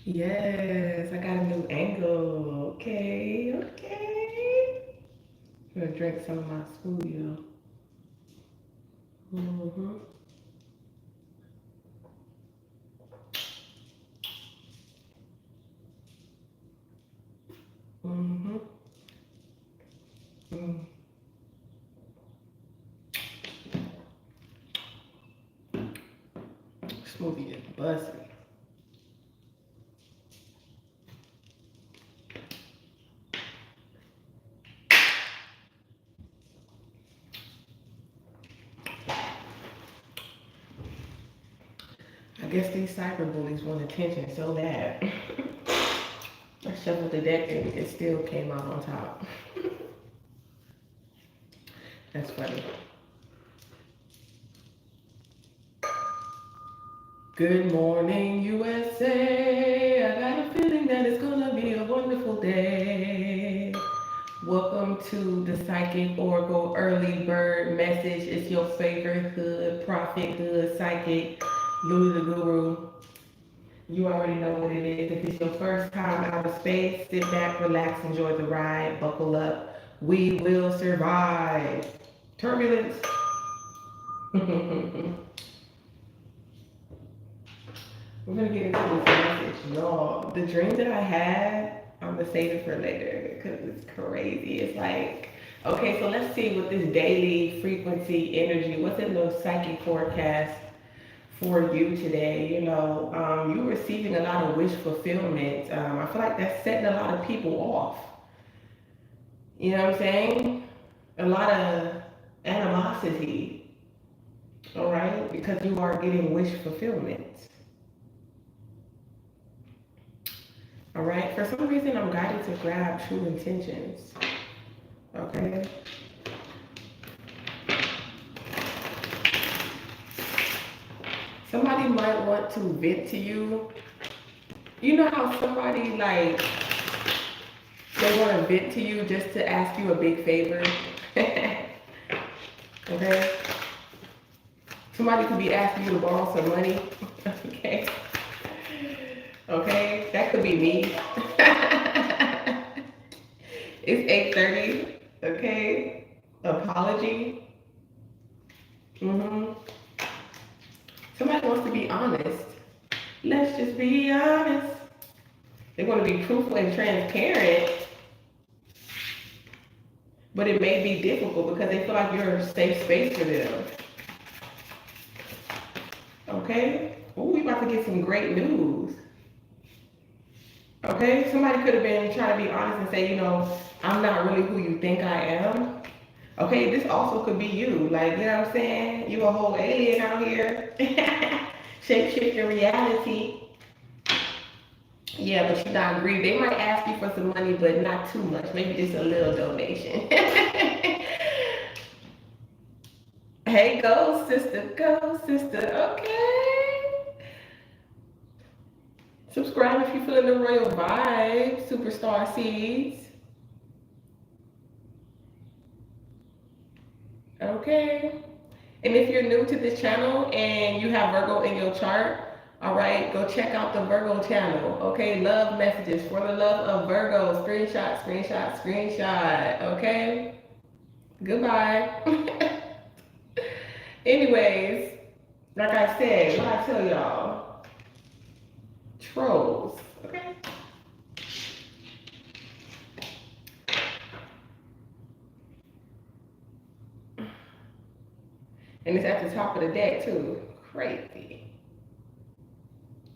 Yes, I got a new angle. Okay, okay. I'm gonna drink some of my smoothie though. Mm-hmm. Mm. Smoothie is busting. I guess these cyber bullies want attention so bad. I shuffled the deck and it still came out on top. That's funny. Good morning, USA. I got a feeling that it's gonna be a wonderful day. Welcome to the Psychic Oracle Early Bird Message. It's your favorite hood, prophet, hood, psychic, Lulu the Guru. You already know what it is. If it's your first time out of space, sit back, relax, enjoy the ride, buckle up. We will survive. Turbulence. We're gonna get into this message, y'all. The dream that I had, I'm gonna save it for later because it's crazy. It's like, okay, so let's see what this daily frequency energy, what's in the psychic forecast for you today. You're receiving a lot of wish fulfillment. I feel like that's setting a lot of people off. You know what I'm saying? A lot of animosity, all right? Because you are getting wish fulfillment. All right, for some reason I'm guided to grab true intentions. Okay. Somebody might want to vent to you. You know how somebody like they want to vent to you just to ask you a big favor? Okay. Somebody could be asking you to borrow some money. Okay. Okay, that could be me. It's 8:30. Okay. Apology. Somebody wants to be honest. Let's just be honest. They want to be truthful and transparent, but it may be difficult because they feel like you're a safe space for them. Okay? Ooh, we about to get some great news. Okay? Somebody could have been trying to be honest and say, I'm not really who you think I am. Okay, this also could be you. Like, you know what I'm saying? You a whole alien out here. Shape shifting reality. Yeah, but you're not greedy. They might ask you for some money, but not too much. Maybe just a little donation. Hey, go, sister. Go, sister. Okay. Subscribe if you feel the royal vibe. Superstar seeds. Okay. And if you're new to this channel and you have Virgo in your chart, all right, go check out the Virgo channel. Okay, love messages for the love of Virgo. Screenshot, screenshot, screenshot. Okay. Goodbye. Anyways, like I said, what I tell y'all, trolls. Okay. And it's at the top of the deck too. Crazy.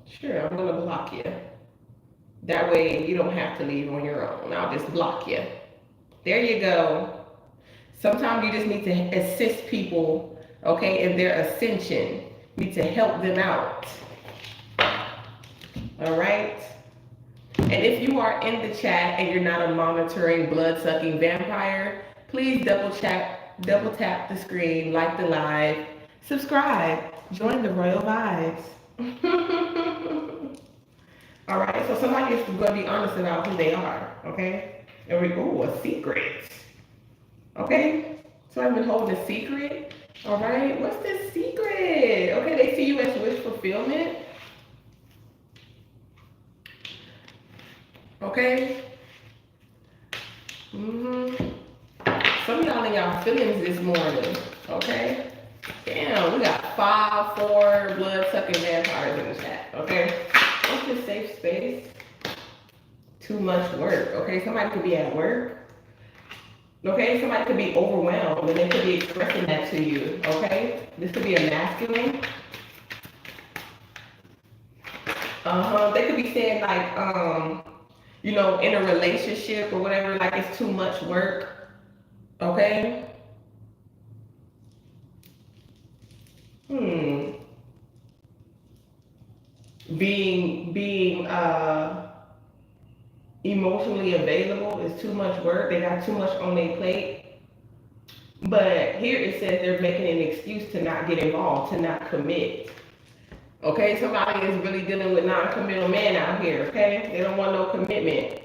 Sure, I'm gonna block you. That way you don't have to leave on your own. I'll just block you. There you go. Sometimes you just need to assist people, okay, in their ascension. You need to help them out. All right? And if you are in the chat and you're not a monitoring blood-sucking vampire, please double tap the screen, like the live, subscribe, join the royal vibes. All right, so somebody is going to be honest about who they are, okay? And a secret. Okay, so I've been holding a secret. All right, what's this secret? Okay, they see you as wish fulfillment. Okay? Some of y'all in y'all feelings this morning. Okay? Damn, we got 5, 4 blood-sucking vampires in the chat. Okay? What's this safe space? Too much work. Okay? Somebody could be at work. Okay? Somebody could be overwhelmed and they could be expressing that to you. Okay? This could be a masculine. They could be saying like, you know, in a relationship or whatever, like it's too much work. Okay? Being emotionally available is too much work. They got too much on their plate. But here it says they're making an excuse to not get involved, to not commit. Okay, somebody is really dealing with non-committal men out here, okay? They don't want no commitment.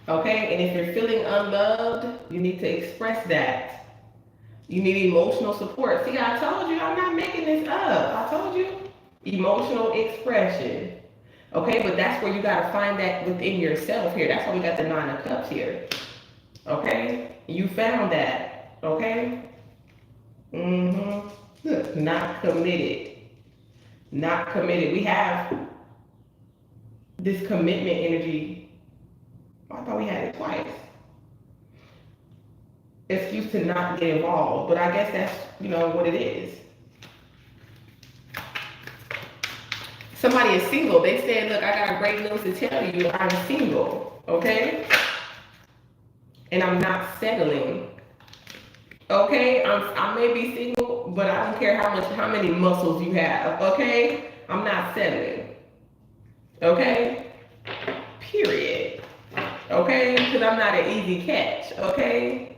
Okay, and if you're feeling unloved, you need to express that. You need emotional support. See, I told you, I'm not making this up. I told you. Emotional expression. Okay, but that's where you gotta find that within yourself here. That's why we got the 9 of Cups here. Okay, you found that. Okay. Look, not committed. Not committed. We have this commitment energy. Oh, I thought we had it twice. Excuse to not get involved, but I guess that's, you know, what it is. Somebody is single. They said, look, I got great news to tell you. I'm single, okay? And I'm not settling. Okay, I may be single, but I don't care how many muscles you have. Okay, I'm not settling. Okay, period. Okay, because I'm not an easy catch. Okay,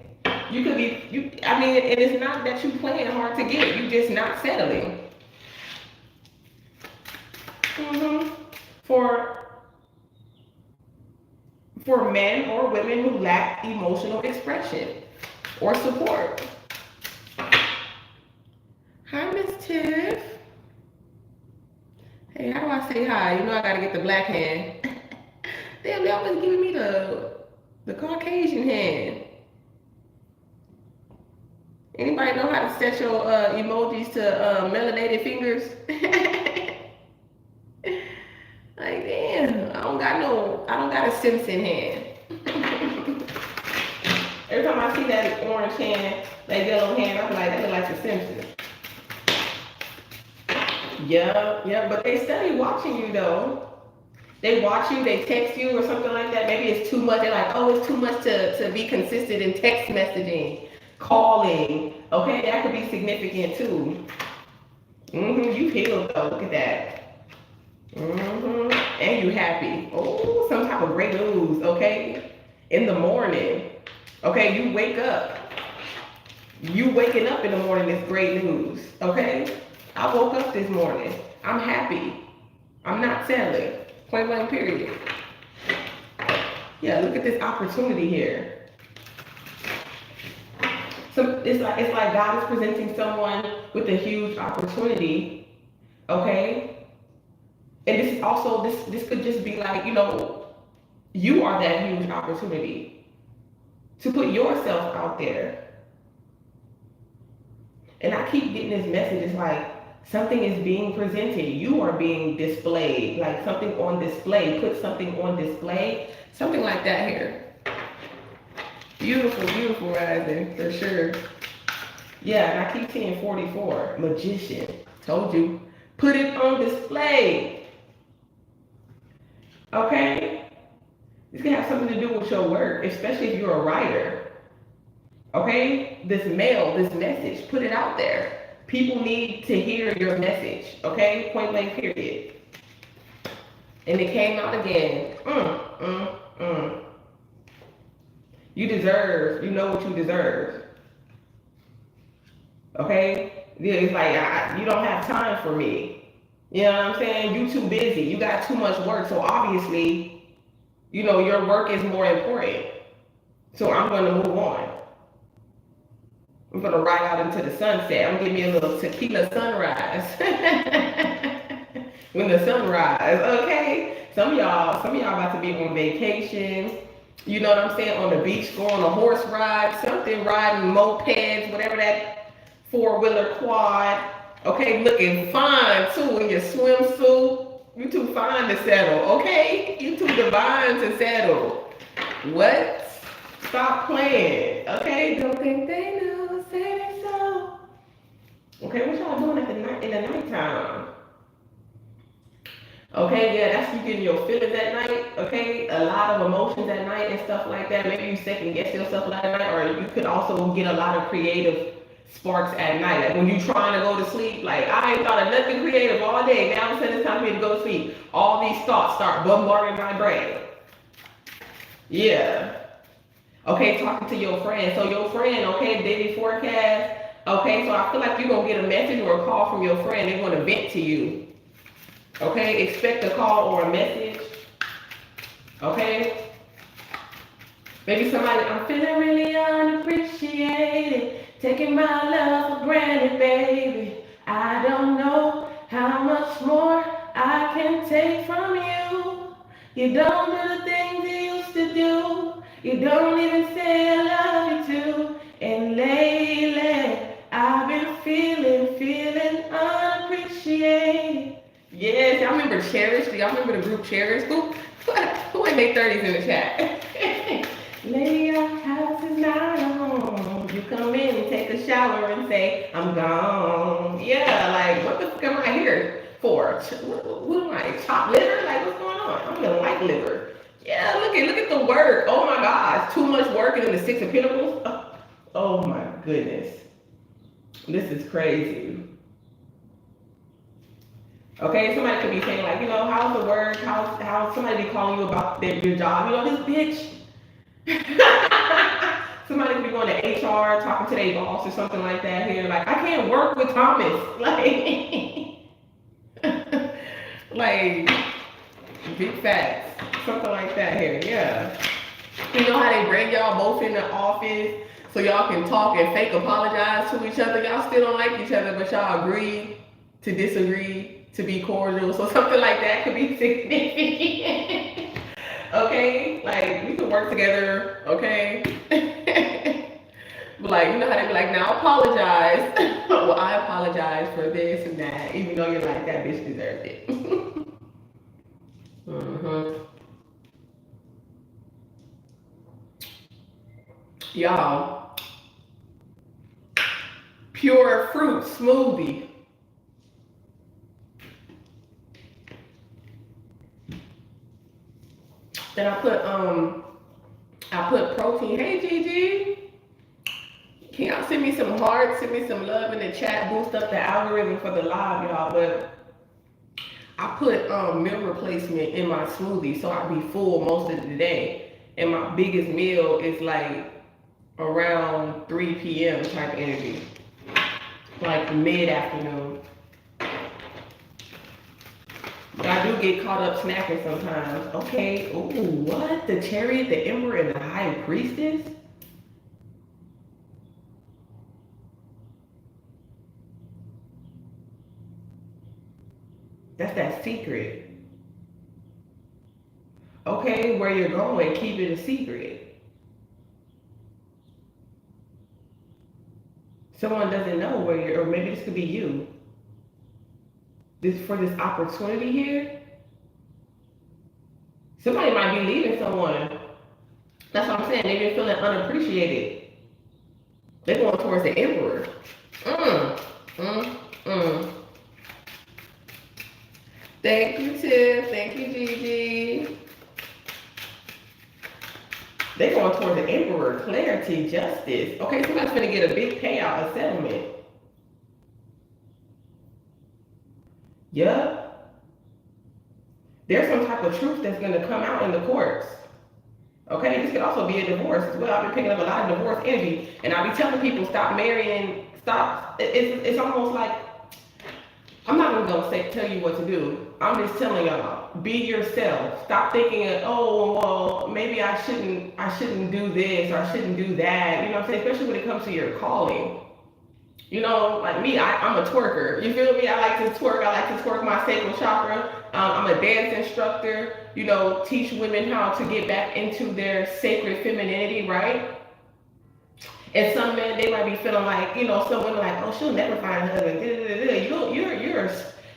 you could be I mean, and it's not that you playing hard to get. You just not settling. For men or women who lack emotional expression or support. Hi, Miss Tiff. Hey, how do I say hi? You know I gotta get the black hand. Damn, they always giving me the Caucasian hand. Anybody know how to set your emojis to melanated fingers? Like, damn, I don't got a Simpson hand. Every time I see that orange hand, that yellow hand, I'm like, that look like the Simpsons. Yeah, but they study watching you though. They watch you, they text you or something like that. Maybe it's too much. They're like, oh, it's too much to be consistent in text messaging, calling. Okay, that could be significant too. You healed though, look at that. And you happy. Oh, some type of great news, okay? In the morning. Okay, you wake up. You waking up in the morning is great news, okay? I woke up this morning. I'm happy. I'm not settling. Point blank period. Yeah, look at this opportunity here. So it's like God is presenting someone with a huge opportunity, okay? And this is also, this could just be like, you know, you are that huge opportunity to put yourself out there. And I keep getting this message, it's like something is being presented. You are being displayed, like something on display. Put something on display. Something like that here. Beautiful, beautiful rising, for sure. Yeah, and I keep seeing 44, magician. Told you. Put it on display. Okay? This can have something to do with your work, especially if you're a writer. Okay? This mail, this message, put it out there. People need to hear your message. Okay? Point blank period. And it came out again. You deserve, you know what you deserve. Okay? It's like, you don't have time for me. You know what I'm saying? You too busy. You got too much work. So obviously, you know, your work is more important. So I'm going to move on. I'm going to ride out into the sunset. I'm going to give me a little tequila sunrise. when the sun rises, okay? Some of y'all about to be on vacation. You know what I'm saying? On the beach, go on a horse ride, something, riding mopeds, whatever that four-wheeler quad. Okay, looking fine too in your swimsuit. You too fine to settle, okay? You too divine to settle. What? Stop playing, okay? Don't think they know, say they so. Okay, what y'all doing at the night in the nighttime? Okay, yeah, that's you getting your feelings at night. Okay, a lot of emotions at night and stuff like that. Maybe you second guess yourself a lot at night, or you could also get a lot of creative sparks at night. Like when you trying to go to sleep, like I ain't thought of nothing creative all day. Now all of a sudden it's time for me to go to sleep. All these thoughts start bombarding my brain. Yeah. Okay, talking to your friend. So your friend, okay, daily forecast. Okay, so I feel like you're gonna get a message or a call from your friend. They're gonna vent to you. Okay, expect a call or a message. Okay? Maybe somebody, I'm feeling really unappreciated. Taking my love for granted, baby. I don't know how much more I can take from you. You don't do the things you used to do. You don't even say I love you too. And lately, I've been feeling unappreciated. Yes, y'all remember Cherish? Do y'all remember the group Cherish? Who ain't their 30s in the chat? Lady, your house is not home. You come in and take a shower and say, I'm gone. Yeah, like, what the fuck am I here for? What am I, chopped liver? Like, what's going on? I don't even like liver. Yeah, look at the work. Oh my gosh, too much work and then the Six of Pentacles. Oh my goodness. This is crazy. Okay, somebody could be saying like, you know, how's the work? How's somebody be calling you about your job? You know, this bitch. Somebody could be going to HR, talking to their boss or something like that here. Like, I can't work with Thomas. Like big facts. Something like that here, yeah. You know how they bring y'all both in the office so y'all can talk and fake apologize to each other? Y'all still don't like each other, but y'all agree to disagree, to be cordial. So something like that could be significant. Okay? Like, we can work together, okay? But like, you know how they be like, now apologize. Well, I apologize for this and that, even though you're like, that bitch deserved it. Mm-hmm. Y'all, pure fruit smoothie. Then I put protein. Hey Gigi, can y'all send me some hearts, send me some love in the chat, boost up the algorithm for the live, y'all. But I put meal replacement in my smoothie so I'll be full most of the day. And my biggest meal is like around 3 p.m. type energy, like mid-afternoon. But I do get caught up snacking sometimes. Okay, ooh, what? The Chariot, the Emperor, and the High Priestess? That's that secret. Okay, where you're going, keep it a secret. Someone doesn't know where you're, or maybe this could be you. For this opportunity here, somebody might be leaving someone. That's what I'm saying. They've been feeling unappreciated. They're going towards the Emperor. Thank you, Tiff. Thank you, Gigi. They're going towards the Emperor. Clarity, justice. Okay, somebody's gonna get a big payout, a settlement. Yup. There's some type of truth that's gonna come out in the courts. Okay, this could also be a divorce as well. I've been picking up a lot of divorce energy, and I be telling people stop marrying, stop. It's almost like, I'm not even gonna tell you what to do. I'm just telling y'all, be yourself. Stop thinking, oh well, maybe I shouldn't do this or I shouldn't do that. You know what I'm saying? Especially when it comes to your calling. You know, like me, I'm a twerker. You feel me? I like to twerk. I like to twerk my sacral chakra. I'm a dance instructor. You know, teach women how to get back into their sacred femininity, right? And some men, they might be feeling like, you know, some women like, oh, she'll never find a husband. You're,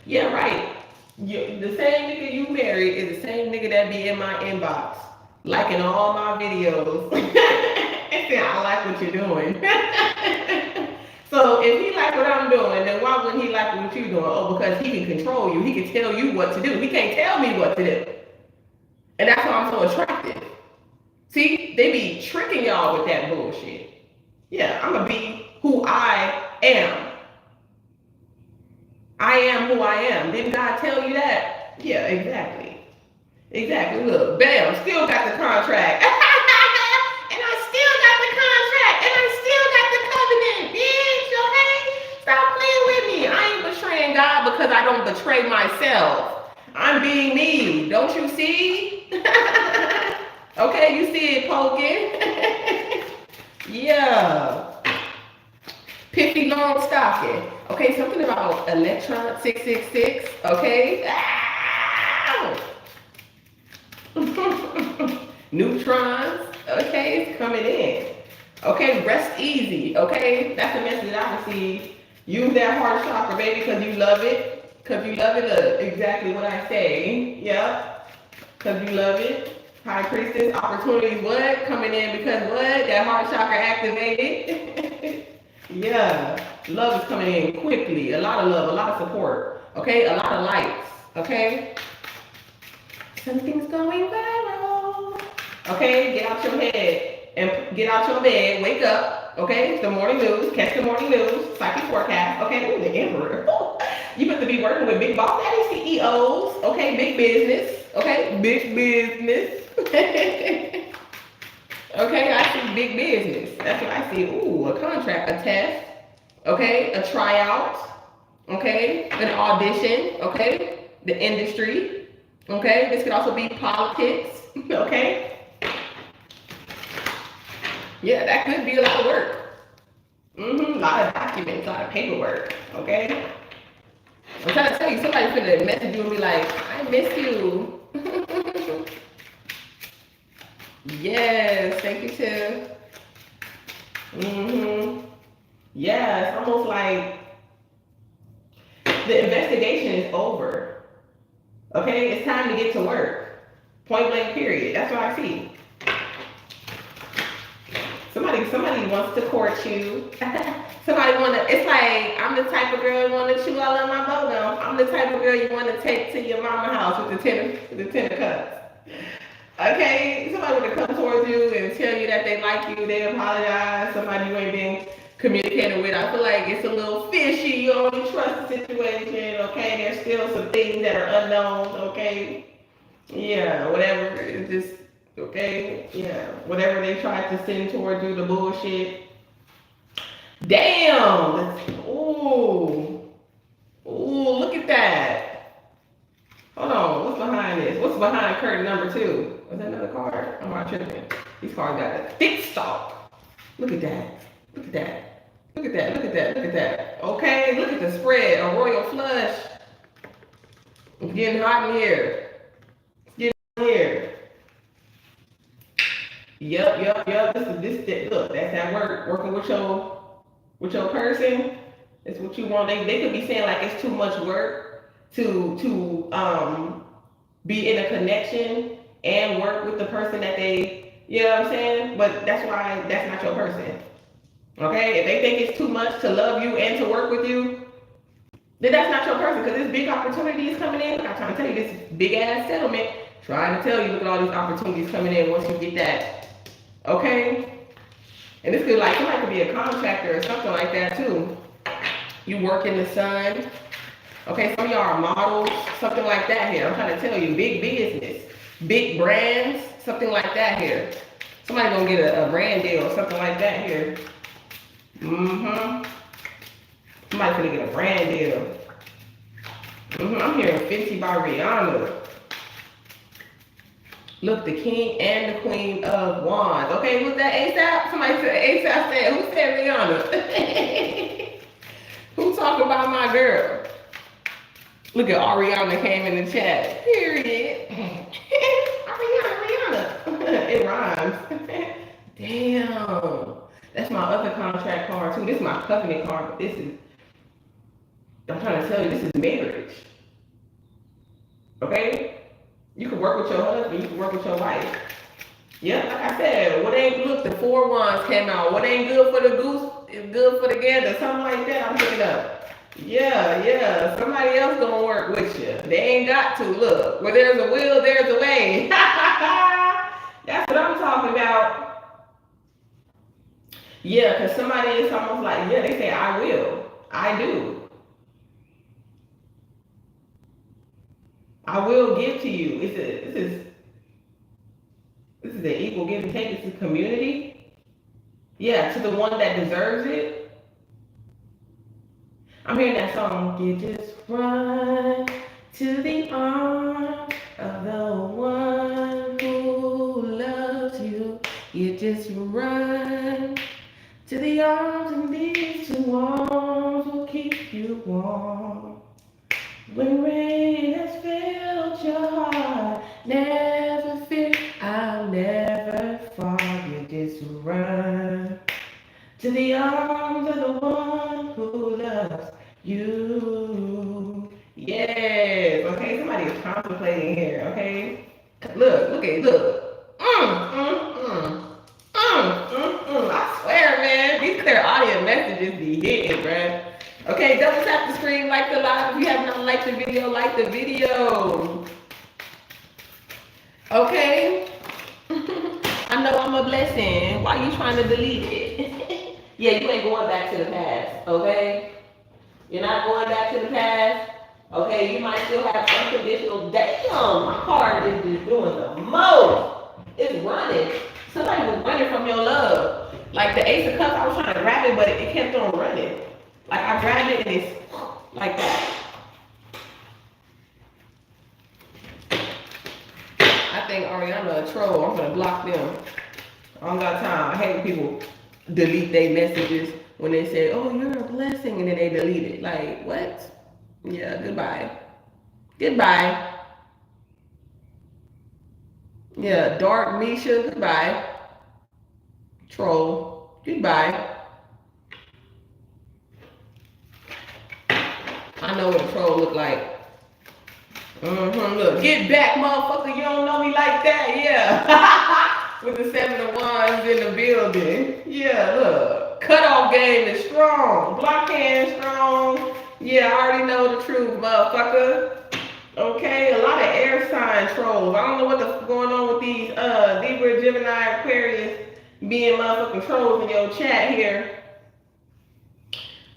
yeah, right. The same nigga you married is the same nigga that be in my inbox, liking all my videos, and saying, I like what you're doing. So if he like what I'm doing, then why wouldn't he like what you're doing? Oh, because he can control you. He can tell you what to do. He can't tell me what to do. And that's why I'm so attractive. See, they be tricking y'all with that bullshit. Yeah, I'm gonna be who I am. I am who I am. Didn't God tell you that? Yeah, exactly. Exactly. Look, bam, still got the contract. And I still got the contract. And I still got the covenant, bitch, okay? Stop playing with me. I ain't betraying God because I don't betray myself. I'm being me. Don't you see? Okay, you see it poking? Yeah. Pithy long stocking. Okay, something about electron 666. Okay. Neutrons. Okay, it's coming in. Okay, rest easy. Okay, that's the message I received. Use that heart chakra, baby, because you love it. Because you love it. Look, exactly what I say. Yep. Because you love it. High priestess, opportunities, what? Coming in because what? That heart chakra activated. Yeah. Love is coming in quickly. A lot of love, a lot of support. Okay? A lot of likes. Okay? Something's going viral. Okay? Get out your head and get out your bed. Wake up. Okay? The morning news. Catch the morning news. Psychic forecast. Okay? Ooh, the emperor. You have to be working with big boss daddy CEOs. Okay? Big business. Okay? Big business. Okay, I see big business. That's what I see. Ooh, a contract, a test. Okay, a tryout. Okay, an audition. Okay, the industry. Okay, this could also be politics. Okay. Yeah, that could be a lot of work. A lot of documents, a lot of paperwork. Okay. I'm trying to tell you, somebody's gonna message you and be like, I miss you. Yes, thank you, Tiff. Yeah, it's almost like the investigation is over. Okay, it's time to get to work. Point blank, period. That's what I see. Somebody wants to court you. Somebody it's like, I'm the type of girl you want to chew all on my bubble. I'm the type of girl you want to take to your mama house with the ten of cups. Okay, somebody would come towards you and tell you that they like you, they apologize, somebody you ain't been communicating with. I feel like it's a little fishy, you don't trust the situation, okay? There's still some things that are unknown, okay? Yeah, whatever, it's just, okay? Yeah, whatever they tried to send towards you, the bullshit. Damn! Ooh, look at that. Hold on, what's behind this? What's behind curtain number 2? Was that another card? I'm not tripping. These cards got a thick stalk. Look at that. Look at that. Look at that. Look at that. Look at that. Okay, look at the spread. A royal flush. It's getting hot in here. It's getting hot in here. Yep. This. Look, that's that work. Working with your person. It's what you want. They could be saying like it's too much work to be in a connection and work with the person that they, you know what I'm saying? But that's why that's not your person. Okay? If they think it's too much to love you and to work with you, then that's not your person because this big opportunity is coming in. I'm trying to tell you this big ass settlement. Trying to tell you, look at all these opportunities coming in once you get that. Okay? And this could like, somebody could be a contractor or something like that too. You work in the sun. Okay, some of y'all are models, something like that here. I'm trying to tell you, big business, big brands, something like that here. Somebody gonna get a brand deal or something like that here. Somebody gonna get a brand deal. I'm hearing Fenty by Rihanna. Look, the king and the queen of wands. Okay, was that ASAP? Somebody said ASAP said, who said Rihanna? Who talking about my girl? Look at Ariana came in the chat. Period. Ariana. It rhymes. Damn. That's my other contract card too. This is my covenant card, but this is, I'm trying to tell you, this is marriage. Okay? You can work with your husband, you can work with your wife. Yeah, like I said, what ain't, look, the 4 wands came out. What ain't good for the goose is good for the gander. Something like that, I'm picking up. Yeah, somebody else gonna work with you. They ain't got to. Look, where there's a will, there's a way. That's what I'm talking about. Yeah, because somebody is almost like, yeah, they say, I will. I do. I will give to you. This is an equal give and take. This is community. Yeah, to the one that deserves it. I'm hearing that song. You just run to the arms of the one who loves you. You just run to the arms, and these 2 arms will keep you warm. When rain has filled your heart, never fear, I'll never fall. You just run to the arms of the one who loves you. Yes. Okay, somebody is contemplating here, okay? Look. I swear, man, these clear audio messages be hitting, bruh. Okay, double tap the screen, like the live. If you have not liked the video, like the video. Okay? I know I'm a blessing. Why you trying to delete it? Yeah, you ain't going back to the past, okay? You're not going back to the past. Okay, you might still have unconditional. Damn, my card is just doing the most. It's running. Somebody was running from your love. Like the Ace of Cups, I was trying to grab it, but it kept on running. Like I grabbed it and it's like that. I think Ariana a troll. I'm gonna block them. I don't got time. I hate when people delete their messages when they say, oh, you're a blessing, and then they delete it. Like, what? Yeah, goodbye. Goodbye. Yeah, Dark Misha, goodbye. Troll, goodbye. I know what a troll look like. Look, get back, motherfucker. You don't know me like that, yeah. With the 7 of Wands in the building. Yeah, look. Cutoff game is strong. Block hand strong. Yeah, I already know the truth, motherfucker. Okay, a lot of air sign trolls. I don't know what the going on with these Libra, Gemini, Aquarius being motherfucking trolls in your chat here.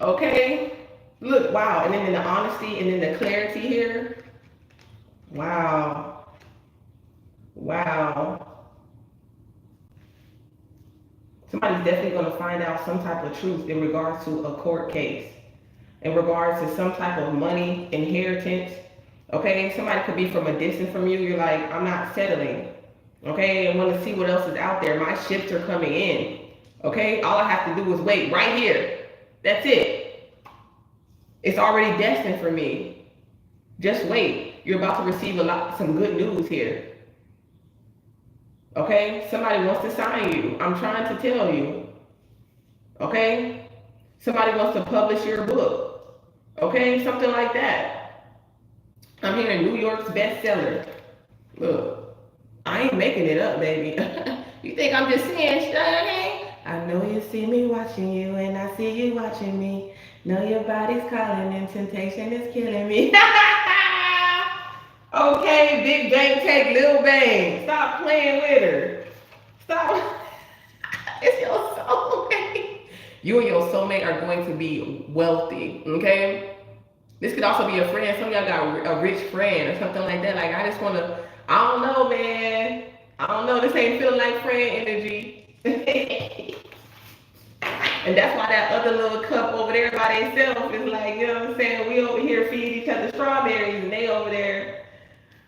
Okay. Look, wow, and then in the honesty and then the clarity here. Wow. Somebody's definitely going to find out some type of truth in regards to a court case, in regards to some type of money, inheritance. Okay, somebody could be from a distance from you. You're like, I'm not settling. Okay, I want to see what else is out there. My shifts are coming in. Okay, all I have to do is wait right here. That's it. It's already destined for me. Just wait. You're about to receive some good news here. Okay, somebody wants to sign you. I'm trying to tell you. Okay, somebody wants to publish your book. Okay, something like that. I'm hearing New York's bestseller. Look, I ain't making it up, baby. You think I'm just saying shit? I know you see me watching you, and I see you watching me. Know your body's calling, and temptation is killing me. Okay, Big Bang take Lil Bang. Stop playing with her. Stop. It's your soulmate. You and your soulmate are going to be wealthy, okay? This could also be a friend. Some of y'all got a rich friend or something like that. Like, I just want to, I don't know, man. I don't know. This ain't feeling like friend energy. And that's why that other little cup over there by themselves is like, you know what I'm saying? We over here feed each other strawberries, and they over there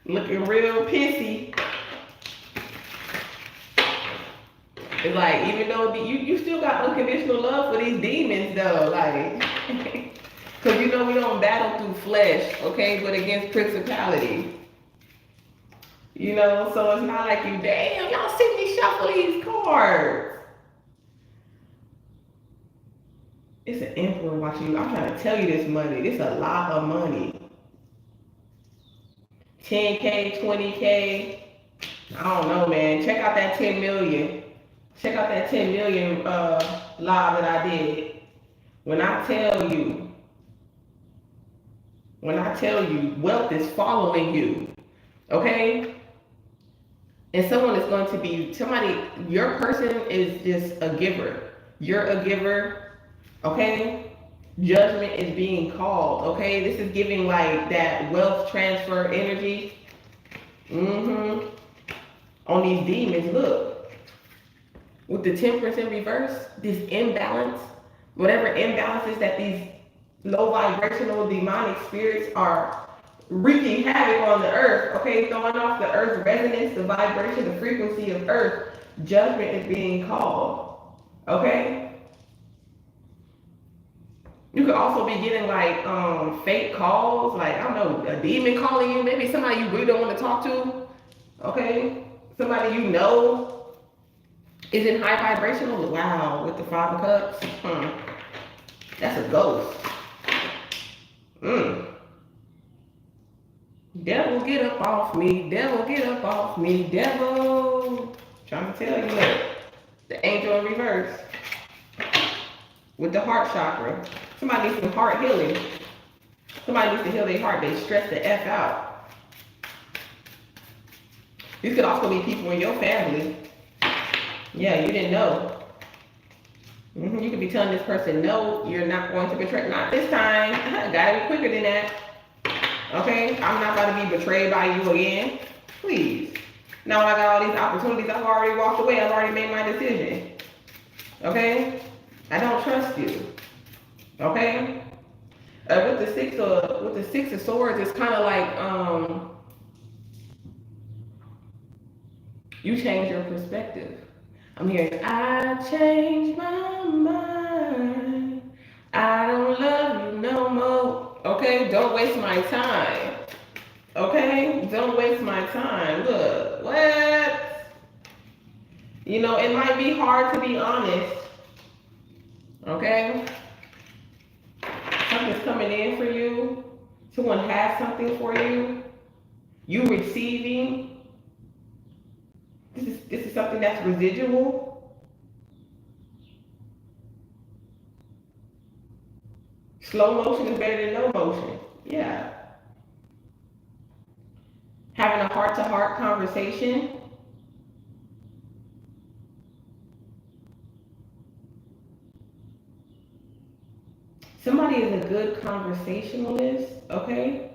looking real pissy. It's like, even though you still got unconditional love for these demons, though. Like, Because you know we don't battle through flesh, okay, but against principality. You know, so it's not like you, damn, y'all see me shuffle these cards. It's an emperor watching you. I'm trying to tell you this money. This a lot of money. 10K, 20K. I don't know, man. Check out that 10 million. Check out that 10 million live that I did. When I tell you, wealth is following you, okay? And someone is going to be, your person is just a giver. You're a giver, okay? Judgment is being called, okay? This is giving like that wealth transfer energy. On these demons, look. With the temperance in reverse, this imbalance, whatever imbalances that these low vibrational demonic spirits are wreaking havoc on the earth, okay, throwing off the earth's resonance, the vibration, the frequency of earth, judgment is being called, okay? You could also be getting like fake calls, like, I don't know, a demon calling you, maybe somebody you really don't want to talk to, okay? Somebody you know is in high vibrational, wow, with the 5 of Cups, that's a ghost. Devil, get up off me. Devil, get up off me. Devil. Trying to tell you, look. The angel in reverse. With the heart chakra. Somebody needs some heart healing. Somebody needs to heal their heart. They stress the F out. These could also be people in your family. Yeah, you didn't know. You could be telling this person, no, you're not going to betray. Not this time. Gotta be quicker than that. Okay, I'm not about to be betrayed by you again. Please. Now I got all these opportunities. I've already walked away. I've already made my decision. Okay? I don't trust you. Okay? With the six of swords, it's kind of like you change your perspective. I'm hearing, I changed my mind. I don't love you no more. Okay, don't waste my time. Okay, don't waste my time. Look, what? You know, it might be hard to be honest. Okay? Something's coming in for you. Someone has something for you. You receiving. This is something that's residual. Slow motion is better than no motion. Yeah. Having a heart-to-heart conversation. Somebody is a good conversationalist, okay?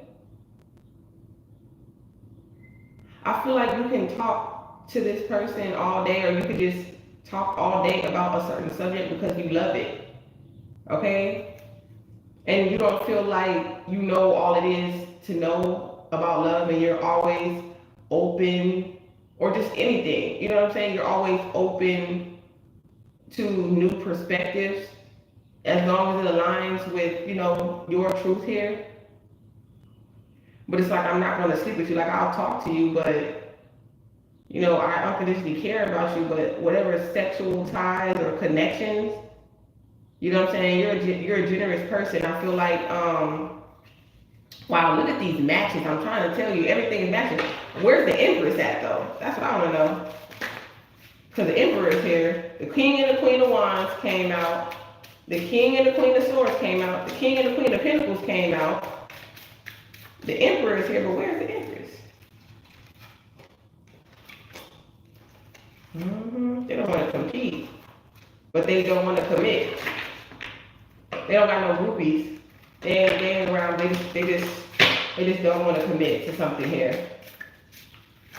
I feel like you can talk to this person all day, or you could just talk all day about a certain subject because you love it, okay? And you don't feel like you know all it is to know about love, and you're always open, or just anything, you know what I'm saying? You're always open to new perspectives, as long as it aligns with, you know, your truth here. But it's like, I'm not going to sleep with you. Like, I'll talk to you, but, you know, I unconditionally care about you, but whatever sexual ties or connections, you know what I'm saying? You're a generous person. I feel like, wow, look at these matches. I'm trying to tell you, everything is matching. Where's the Empress at, though? That's what I want to know. Because the Emperor is here. The King and the Queen of Wands came out. The King and the Queen of Swords came out. The King and the Queen of Pentacles came out. The Emperor is here, but where's the Empress? They don't want to compete, but they don't want to commit. They don't got no groupies. They ain't around. They just don't want to commit to something here.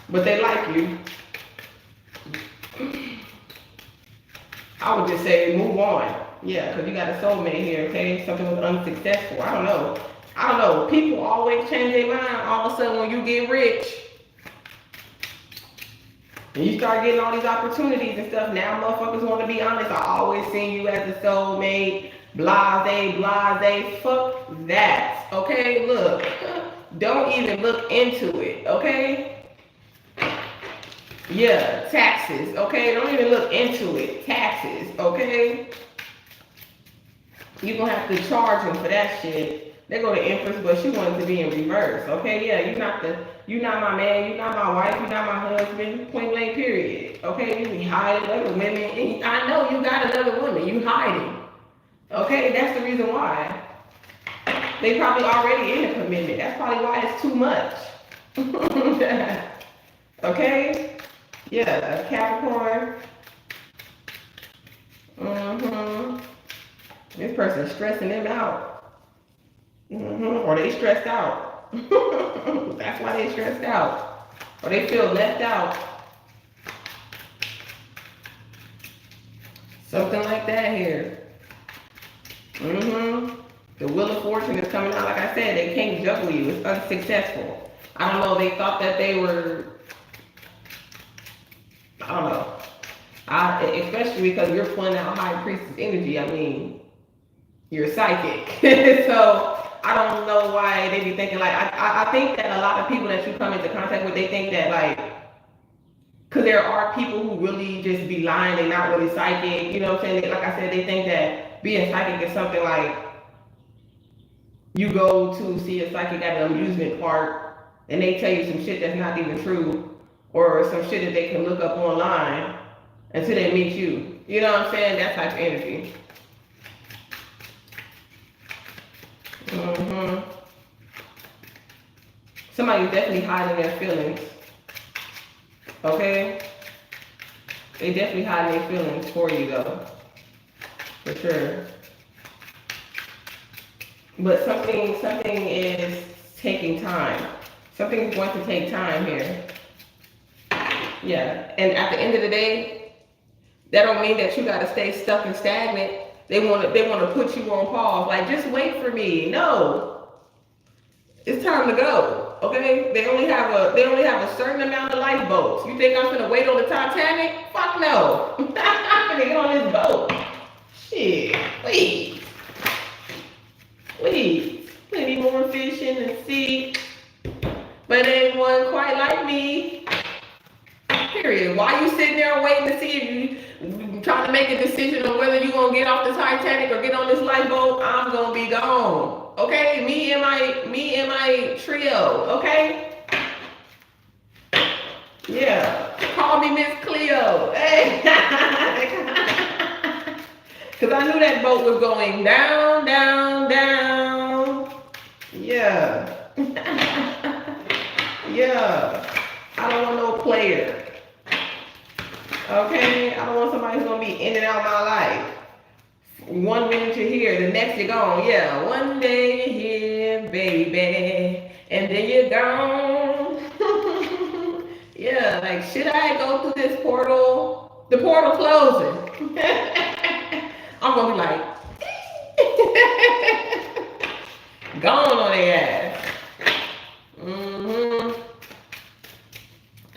But they like you. I would just say move on. Yeah, because you got a soulmate here, okay? Something was unsuccessful. I don't know. People always change their mind all of a sudden when you get rich. And you start getting all these opportunities and stuff. Now motherfuckers want to be honest. I always seen you as a soulmate. blase, fuck that, okay? Look, don't even look into it, okay? Yeah, taxes, okay? Don't even look into it, taxes, okay? You're gonna have to charge them for that shit. They go to Empress, but she wanted to be in reverse, okay? Yeah, you're not my man, you're not my wife, you're not my husband, point blank period, okay? You be hiding other women, and I know you got another woman, you hiding, okay? That's the reason why. They probably already in a commitment. That's probably why it's too much. Okay? Yeah, Capricorn. Mm-hmm. This person's stressing them out. Mm-hmm. Or they stressed out. That's why they stressed out. Or they feel left out. Something like that here. Mm-hmm. The Wheel of Fortune is coming out. Like I said, they can't juggle you. It's unsuccessful. I don't know. They thought that they were. I don't know. Especially because you're pulling out High Priestess energy. I mean, you're psychic. So I don't know why they be thinking like. I think that a lot of people that you come into contact with, they think that like. Because there are people who really just be lying. They're not really psychic. You know what I'm saying? Like I said, they think that being psychic is something like. You go to see a psychic at an amusement park and they tell you some shit that's not even true or some shit that they can look up online until they meet you. You know what I'm saying? That type of energy. Mm-hmm. Somebody's definitely hiding their feelings. Okay? They definitely hiding their feelings for you though. For sure. But something is taking time. Something's going to take time here. Yeah, and at the end of the day, that don't mean that you got to stay stuck and stagnant. They want to put you on pause. Like just wait for me. No, it's time to go. Okay, they only have a certain amount of lifeboats. You think I'm gonna wait on the Titanic? Fuck no. I'm gonna get on this boat. Shit, please. Please, plenty more fish in the sea, but ain't one quite like me. Period. Why you sitting there waiting to see if you trying to make a decision on whether you gonna get off the Titanic or get on this lifeboat? I'm gonna be gone. Okay, me and my trio. Okay. Yeah. Call me Miss Cleo. Hey. Because I knew that boat was going down, down, down. Yeah. Yeah. I don't want no player. Okay? I don't want somebody who's going to be in and out of my life. 1 minute you're here, the next you're gone. Yeah. One day you're here, baby. And then you're gone. Yeah. Like, should I go through this portal? The portal closing. I'm gonna be like, gone on their ass. Mm-hmm.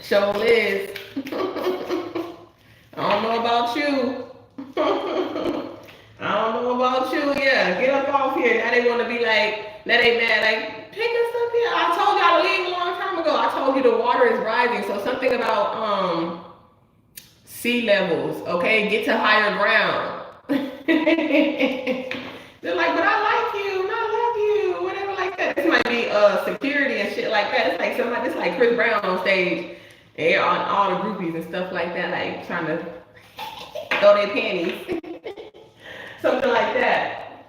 Show Liz. I don't know about you. I don't know about you. Yeah, get up off here. Now they want to be like, now they mad. Like, pick us up here. I told y'all to leave a long time ago. I told you the water is rising. So something about sea levels. Okay, get to higher ground. They're like, but I like you and I love you, whatever like that. This might be security and shit like that. It's like somebody, it's like Chris Brown on stage and on all the groupies and stuff like that, like trying to throw their panties. Something like that.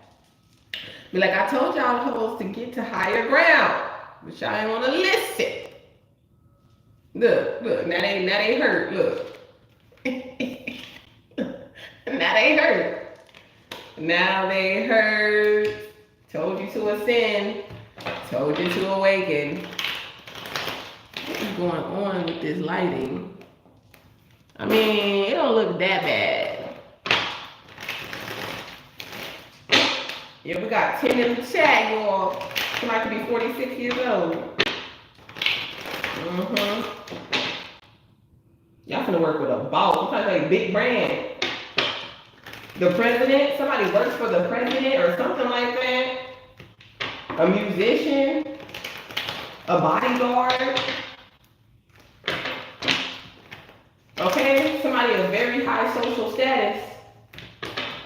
Be like, I told y'all supposed to get to higher ground, but y'all ain't wanna listen. Look, now they hurt, look. Now they hurt. Now they hurt. Told you to ascend. Told you to awaken. What is going on with this lighting? I mean, it don't look that bad. Yeah, we got 10 in the chat, y'all. Somebody could be 46 years old. Y'all finna work with a boss. I'm talking about a big brand. The president, somebody works for the president or something like that. A musician, a bodyguard. Okay, somebody of very high social status.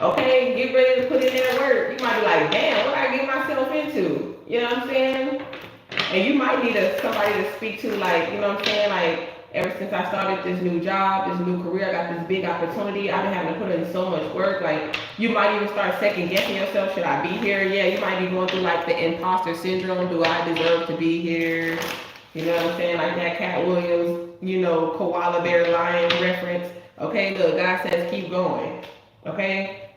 Okay, get ready to put in their work. You might be like, damn, what I get myself into? You know what I'm saying? And you might need somebody to speak to, like, you know what I'm saying? Like, ever since I started this new job, this new career, I got this big opportunity. I've been having to put in so much work. Like, you might even start second guessing yourself. Should I be here? Yeah, you might be going through like the imposter syndrome. Do I deserve to be here? You know what I'm saying? Like that Cat Williams, you know, koala bear lion reference. Okay, look, God says keep going. Okay?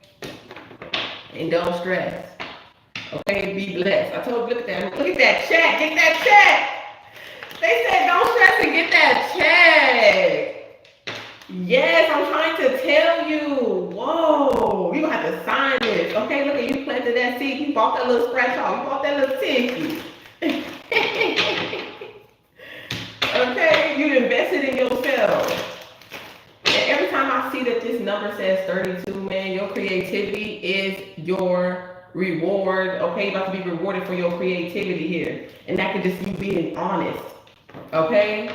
And don't stress. Okay, be blessed. I told you, look at that check, get that check. They said don't stress and get that check. Yes, I'm trying to tell you. Whoa, you gonna have to sign this. Okay, look at you planted that seed. You bought that little scratch off. You bought that little ticket. Okay, you invested in yourself. And every time I see that this number says 32, man, your creativity is your reward. Okay, you're about to be rewarded for your creativity here. And that could just you being honest. Okay?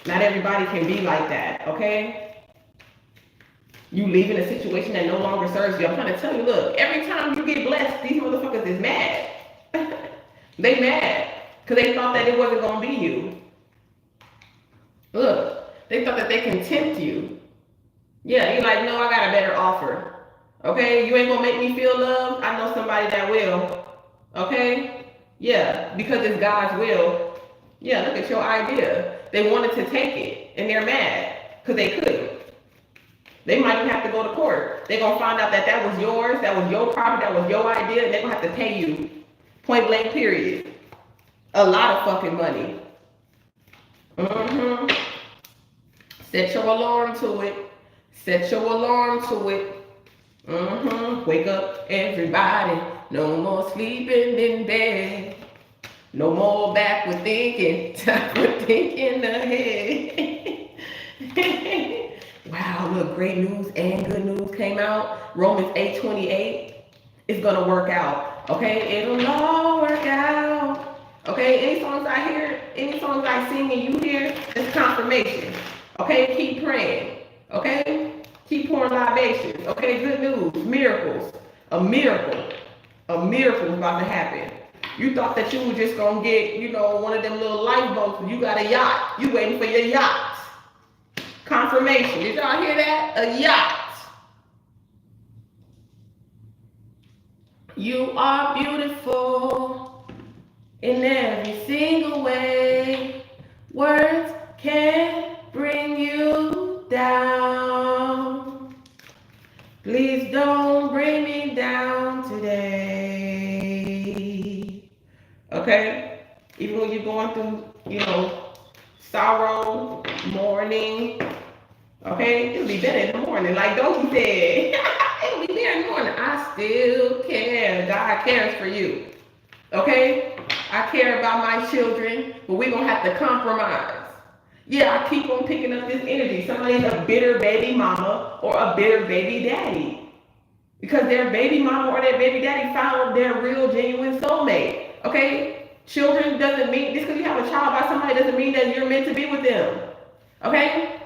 Not everybody can be like that, okay? You leaving a situation that no longer serves you. I'm trying to tell you, look, every time you get blessed, these motherfuckers is mad. They mad. Because they thought that it wasn't going to be you. Look, they thought that they can tempt you. Yeah, you're like, no, I got a better offer. Okay, you ain't going to make me feel loved. I know somebody that will. Okay? Yeah, because it's God's will. Yeah, look at your idea. They wanted to take it, and they're mad because they couldn't. They might even have to go to court. They're going to find out that that was yours, that was your property, that was your idea, and they're going to have to pay you. Point blank, period. A lot of fucking money. Set your alarm to it. Set your alarm to it. Wake up, everybody. No more sleeping in bed. No more backward thinking. Backward thinking ahead. Wow, look, great news and good news came out. Romans 8:28. It's gonna work out. Okay, it'll all work out. Okay, any songs I hear, any songs I sing and you hear, it's confirmation. Okay, keep praying. Okay, keep pouring libations. Okay, good news, miracles. A miracle is about to happen. You thought that you were just gonna get, you know, one of them little lifeboats. You got a yacht. You waiting for your yacht. Confirmation. Did y'all hear that? A yacht. You are beautiful. In every single way, words can't bring you down. Please don't bring me down today. Okay? Even when you're going through, you know, sorrow, mourning. Okay? It'll be better in the morning. Like Doki said. It'll be better in the morning. I still care. God cares for you. Okay? I care about my children, but we're going to have to compromise. Yeah, I keep on picking up this energy. Somebody's a bitter baby mama or a bitter baby daddy. Because their baby mama or their baby daddy found their real, genuine soulmate. Okay? Children doesn't mean, just because you have a child by somebody doesn't mean that you're meant to be with them. Okay?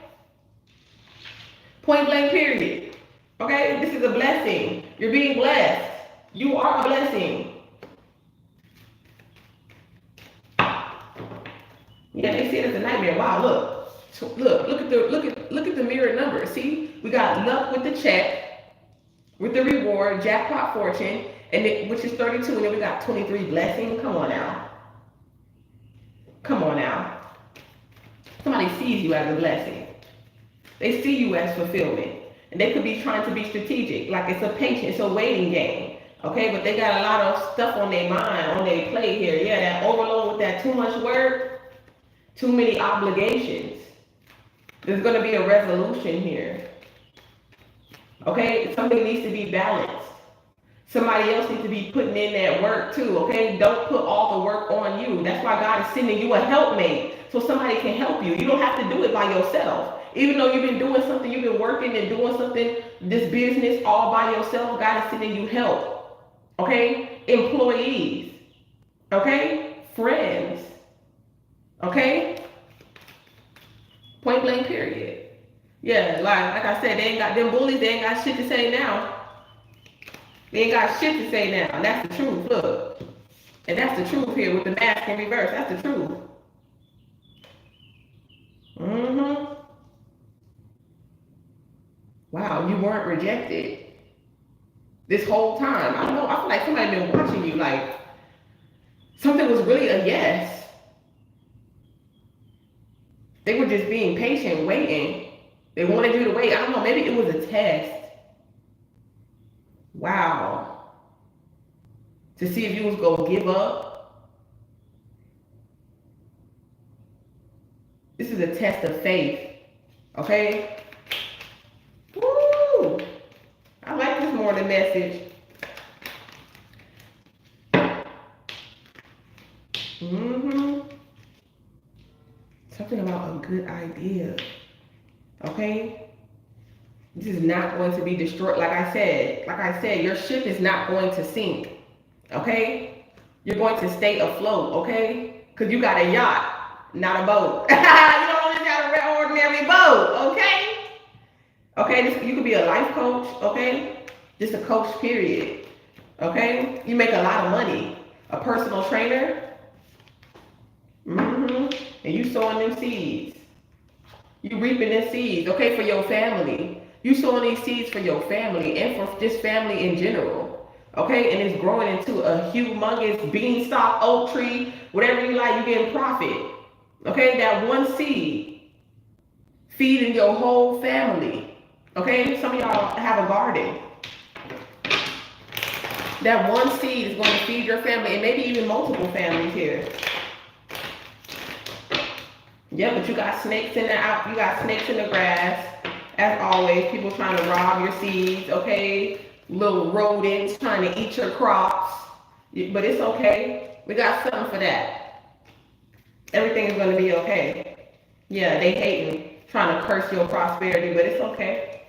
Point blank, period. Okay? This is a blessing. You're being blessed. You are a blessing. Yeah, they see it as a nightmare. Wow, look at the mirror numbers. See, we got luck with the check, with the reward, jackpot fortune, which is 32, and then we got 23 blessing. Come on now. Come on now. Somebody sees you as a blessing. They see you as fulfillment, and they could be trying to be strategic, like it's a patience, it's a waiting game. Okay, but they got a lot of stuff on their mind, on their plate here. Yeah, that overload with that too much work. Too many obligations. There's going to be a resolution here. Okay? Something needs to be balanced. Somebody else needs to be putting in that work too. Okay? Don't put all the work on you. That's why God is sending you a helpmate so somebody can help you. You don't have to do it by yourself. Even though you've been doing something, you've been working and doing something, this business all by yourself, God is sending you help. Okay? Employees. Okay? Friends. Okay? Point blank period. Yeah, like I said, they ain't got them bullies, they ain't got shit to say now. They ain't got shit to say now. And that's the truth. Look. And that's the truth here with the mask in reverse. That's the truth. Mm-hmm. Wow, you weren't rejected this whole time. I don't know. I feel like somebody been watching you. Like something was really a yes. They were just being patient, waiting. They wanted you to wait. I don't know. Maybe it was a test. Wow. To see if you was gonna give up. This is a test of faith. Okay? Woo! I like this morning message. Mm-hmm. Something about a good idea. Okay? This is not going to be destroyed. Like I said, your ship is not going to sink. Okay? You're going to stay afloat, okay? Because you got a yacht, not a boat. You don't just got a ordinary boat, okay? Okay, you could be a life coach, okay? Just a coach, period. Okay? You make a lot of money. A personal trainer. Mm-hmm. And you sowing them seeds. You reaping them seeds, okay, for your family. You sowing these seeds for your family and for just family in general. Okay? And it's growing into a humongous beanstalk, oak tree, whatever you like, you getting profit. Okay? That one seed feeding your whole family. Okay? Some of y'all have a garden. That one seed is going to feed your family and maybe even multiple families here. Yeah, but you got snakes in the grass. As always, people trying to rob your seeds, okay? Little rodents trying to eat your crops. But it's okay. We got something for that. Everything is going to be okay. Yeah, they hating, trying to curse your prosperity, but it's okay.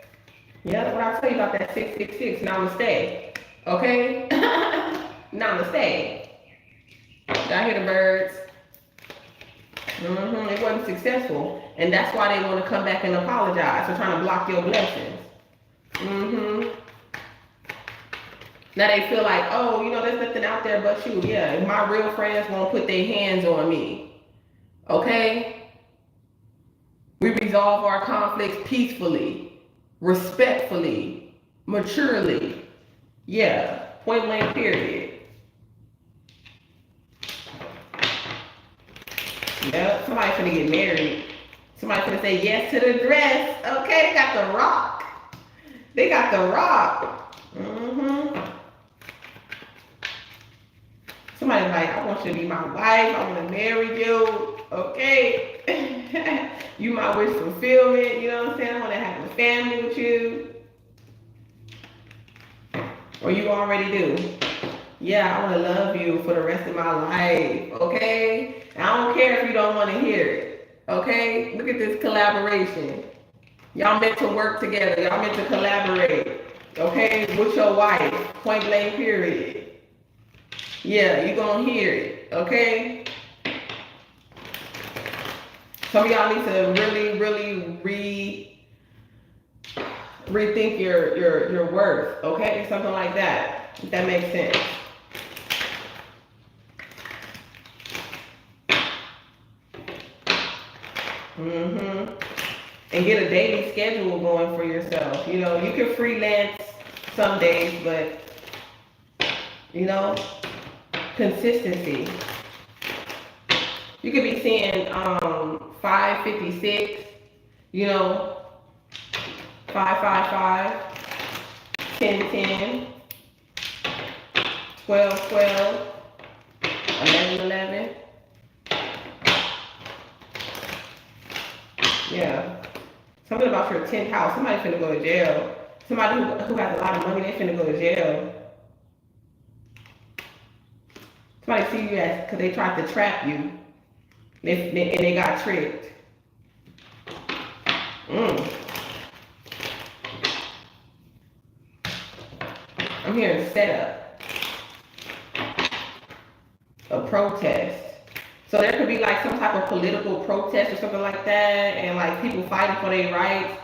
Yeah, that's what I tell you about that 666. Namaste. Okay? Namaste. Y'all hear the birds? Mm-hmm. It wasn't successful. And that's why they want to come back and apologize for trying to block your blessings. Mm-hmm. Now they feel like, oh, you know, there's nothing out there but you. Yeah, my real friends won't put their hands on me. Okay? We resolve our conflicts peacefully, respectfully, maturely. Yeah, point blank period. Yep, somebody finna get married. Somebody finna say yes to the dress. Okay, they got the rock. They got the rock. Mm-hmm. Somebody's like, I want you to be my wife. I want to marry you. Okay. You my wish fulfillment. You know what I'm saying? I want to have a family with you. Or you already do. Yeah, I want to love you for the rest of my life. Okay? I don't care if you don't want to hear it. Okay? Look at this collaboration. Y'all meant to work together. Y'all meant to collaborate. Okay? With your wife. Point blank period. Yeah, you're going to hear it. Okay? Some of y'all need to really rethink your worth. Okay? Something like that. If that makes sense. Mm-hmm. And get a daily schedule going for yourself. You know, you can freelance some days, but, you know, consistency. You could be seeing 556, you know, 555, 1010, 1212, 1111. Yeah. Something about your 10th house. Somebody finna go to jail. Somebody who has a lot of money, they finna go to jail. Somebody see you as, because they tried to trap you. And they got tricked. Mm. I'm hearing set up a protest. So there could be like some type of political protest or something like that, and like people fighting for their rights.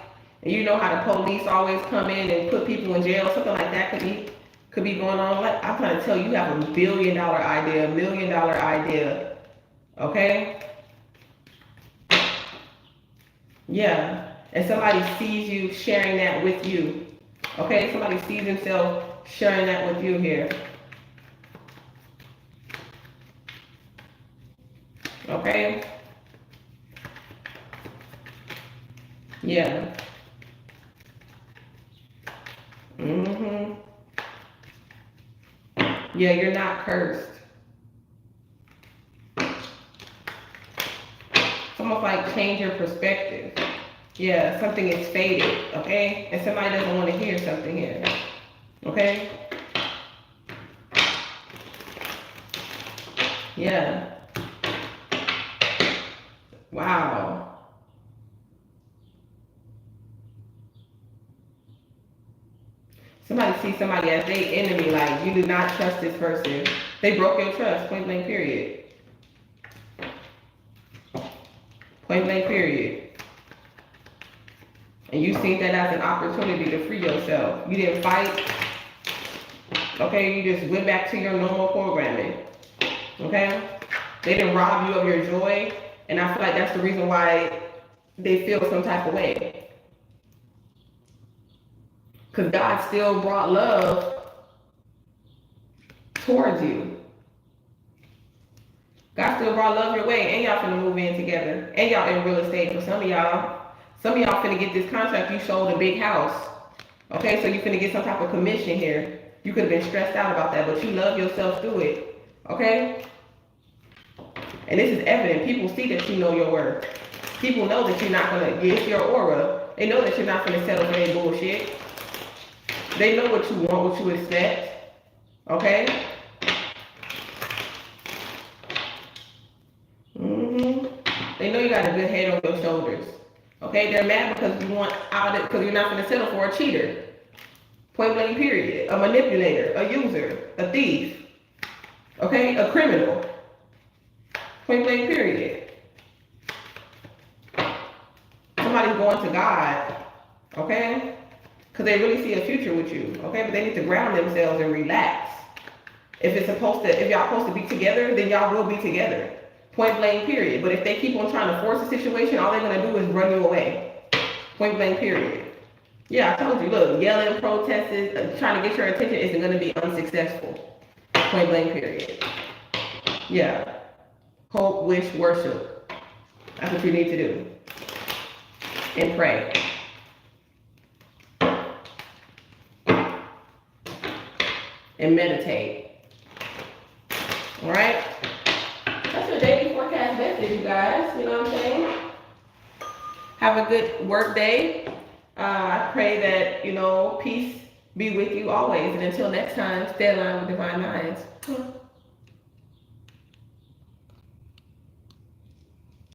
And you know how the police always come in and put people in jail, something like that could be going on. Like I'm trying to tell you, you have $1 billion idea, $1 million idea. Okay? Yeah. And somebody sees you sharing that with you. Okay? Somebody sees themselves sharing that with you here. Okay? Yeah. Mm-hmm. Yeah, you're not cursed. It's almost like change your perspective. Yeah, something is faded, okay? And somebody doesn't want to hear something here. Okay? Yeah. Wow. Somebody sees somebody as their enemy, like you do not trust this person. They broke your trust, point blank period. Point blank period. And you seen that as an opportunity to free yourself. You didn't fight. Okay, you just went back to your normal programming. Okay? They didn't rob you of your joy. And I feel like that's the reason why they feel some type of way. Because God still brought love towards you. God still brought love your way, and y'all finna move in together. And y'all in real estate for some of y'all. Some of y'all finna get this contract. You sold a big house. Okay, so you finna get some type of commission here. You could have been stressed out about that, but you love yourself through it. Okay? And this is evident. People see that you know your worth. People know that you're not gonna get your aura. They know that you're not gonna settle for their bullshit. They know what you want, what you expect. Okay? They know you got a good head on your shoulders. Okay? They're mad because you want out of it because you're not gonna settle for a cheater. Point blank period. A manipulator, a user, a thief. Okay? A criminal. Point blank period. Somebody's going to God. Okay? Because they really see a future with you. Okay? But they need to ground themselves and relax. If y'all supposed to be together, then y'all will be together. Point blank period. But if they keep on trying to force a situation, all they're gonna do is run you away. Point blank period. Yeah, I told you, look, yelling, protesting, trying to get your attention isn't gonna be unsuccessful. Point blank period. Yeah. Hope, wish, worship. That's what you need to do. And pray. And meditate. Alright? That's your daily forecast message, you guys. You know what I'm saying? Have a good work day. I pray that, peace be with you always. And until next time, stay aligned with divine minds.